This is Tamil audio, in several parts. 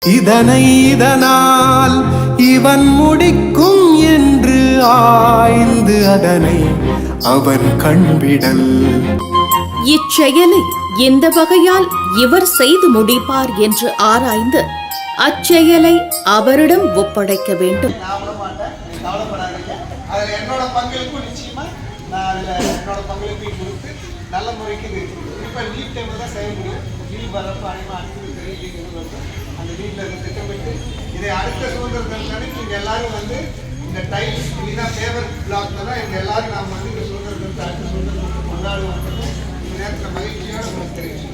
இதனால் இவன் முடிக்கும் என்று ஆய்ந்து அதனை அவன் கண்விடல். இச்செயலை எந்த வகையால் இவர் செய்து முடிப்பார் என்று ஆராய்ந்து அச்செயலை அவரிடம் ஒப்படைக்க வேண்டும். என்னோட பங்களிப்பு நிச்சயமா நான் என்னோட பங்களிப்பை கொடுத்து நல்ல முறைக்கு இப்போ லீவ் டைமில் தான் செய்ய முடியும். லீவ் வரப்போ அனைவரும் லீவ் வந்து அந்த லீவ்ல இருந்து திட்டமிட்டு இதை அடுத்த சுதந்திர தினத்தன்னைக்கு நீங்கள் எல்லாரும் வந்து இந்த டைல்ஸ் இதுதான் ஃபேவர் பிளாக்ல தான் எங்கள் எல்லாரும் நாம் வந்து இந்த சுதந்திர தினத்தை அடுத்த சுதந்திர தினத்தை கொண்டாடுவோம். இந்த நேரத்தில் மகிழ்ச்சியோட உங்களுக்கு தெரிவிச்சு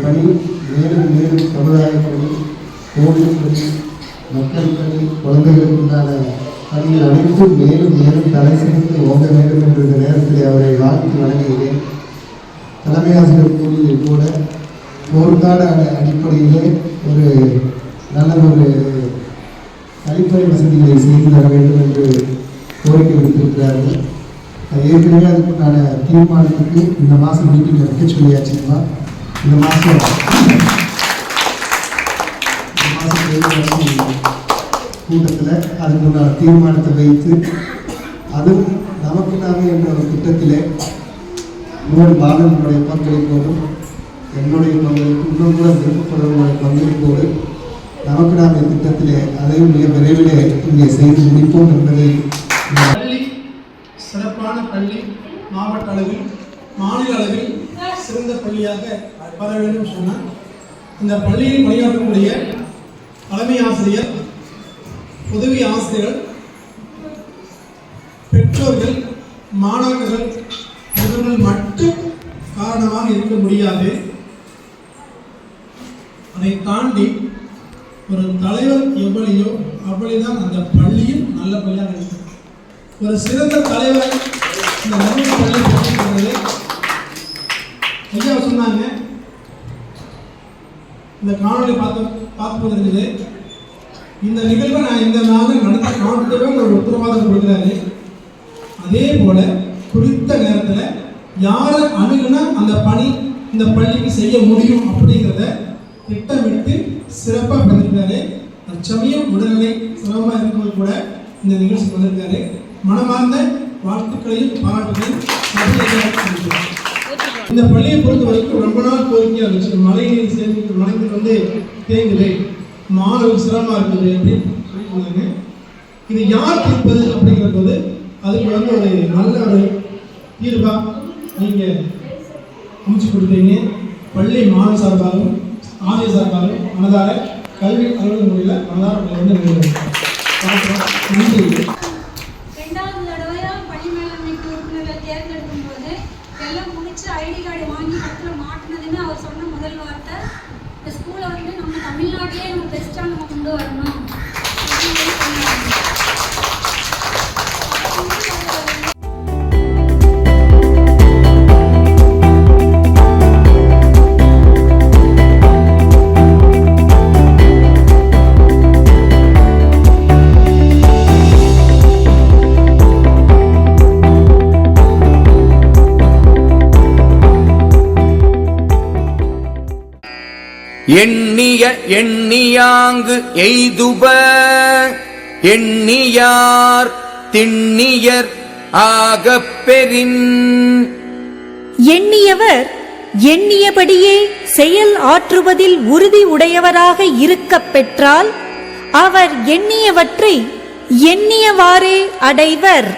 பணி மேலும் மேலும் சமுதாயப்பணி, கோவில் பணி, மக்கள் பணி, குழந்தைகளுக்குண்டான பணிகள் அனைத்தும் மேலும் மேலும் தலை சிறந்து ஓங்க வேண்டும் என்ற இந்த நேரத்தில் அவரை வாழ்த்து வழங்குகிறேன். தலைமை ஆசிரியர் கூறியது கூட போர்க்கால அடிப்படையிலே ஒரு நல்ல ஒரு கழிப்பறை வசதிகளை செய்து தர வேண்டும் என்று கோரிக்கை விடுத்திருக்கிறார்கள். ஏற்கனவே அதுக்குண்டான தீர்மானத்துக்கு இந்த மாதம் மீட்டிங் வைக்க சொல்லியாச்சுங்களா? இந்த மாதம் கூட்டத்தில் அதுக்குண்டான தீர்மானத்தை வைத்து அதுவும் நமக்கு நாமே என்ற ஒரு திட்டத்திலே பாலனுடைய பங்களிப்போடும் என்னுடைய பங்களிப்பு இன்னும் கூட விருப்பப்படுவனுடைய பங்களிப்போடு நமக்கு நாமே திட்டத்திலே அதையும் மிக விரைவிலே இங்கே செய்து முடிப்போம் என்பதை சிறப்பான பள்ளி மாவட்ட அளவில் மாநில அளவில் சிறந்த பள்ளியாக வர வேண்டும் சொன்னால் இந்த பள்ளியில் பணியாற்றக்கூடிய தலைமை ஆசிரியர், உதவி ஆசிரியர்கள், பெற்றோர்கள், மாணவர்கள் இவர்கள் மட்டும் காரணமாக இருக்க முடியாது. அதை தாண்டி ஒரு தலைவர் எவ்வளியோ அவ்வளிதான் அந்த பள்ளியும் நல்ல பள்ளியாக இருக்கும். ஒரு சிறந்த தலைவர் இந்த நல்ல பள்ளி பற்றி ஐயா சொன்னாங்க. இந்த காணொலி பார்த்து இருக்குது. இந்த நிகழ்வை நான் இந்த நாளில் நடத்த காட்டுவேன் ஒரு உத்தரவாதம் கொடுக்குறாரு. அதே போல குறித்த நேரத்தில் யாரை அணுகுனா அந்த பணி இந்த பள்ளிக்கு செய்ய முடியும் அப்படிங்கிறத திட்டமிட்டு சிறப்பாக பண்ணியிருக்காரு. தற்சமயம் உடல்நிலை சிரமமாக இருக்கும்போது கூட இந்த நிகழ்ச்சி வந்திருக்காரு. மனமார்ந்த வாழ்த்துக்களையும் பாராட்டுகளையும் இந்த பள்ளியை பொறுத்த வரைக்கும் ரொம்ப நாள் கோரிக்கையாக இருந்துச்சு. மழை நீர் சேமிப்பு மழைநீர் வந்து தேங்குது, மாணவர் சிரமமாக இருக்குது அப்படின்னு சொல்லியிருந்தாங்க. இது யார் தீர்ப்பது அப்படிங்கிற போது அதுக்கு வந்து ஒரு நல்ல ஒரு தீர்வாக நீங்கள் அமைச்சு கொடுத்தீங்க. பள்ளி மாணவர் சார்பாகவும் ஆசிரியர் சார்பாகவும் மனதார கல்வி அலுவலக முறையில் மனதார வந்து நன்றி. ரெண்டாவது தடவையாக பள்ளி மேலாண்மைக்கு உறுப்பினர்களை தேர்ந்தெடுக்கும் போது எல்லாம் முடிச்சு ஐடி கார்டு வாங்கி பக்கத்தில் மாட்டினதுன்னு அவர் சொன்ன முதல் வார்த்தை, இந்த ஸ்கூலை வந்து நம்ம தமிழ்நாட்டிலே நம்ம பெஸ்ட்டாக நம்ம கொண்டு வரணும் அப்படின்னு சொன்னாங்க. எண்ணிய எண்ணியாங்கு எய்துப எண்ணியார் திண்ணியர் ஆகப் பெறின். எண்ணியவர் எண்ணியபடியே செயல் ஆற்றுவதில் உறுதி உடையவராக இருக்கப் பெற்றால் அவர் எண்ணியவற்றை எண்ணியவாறே அடைவர்.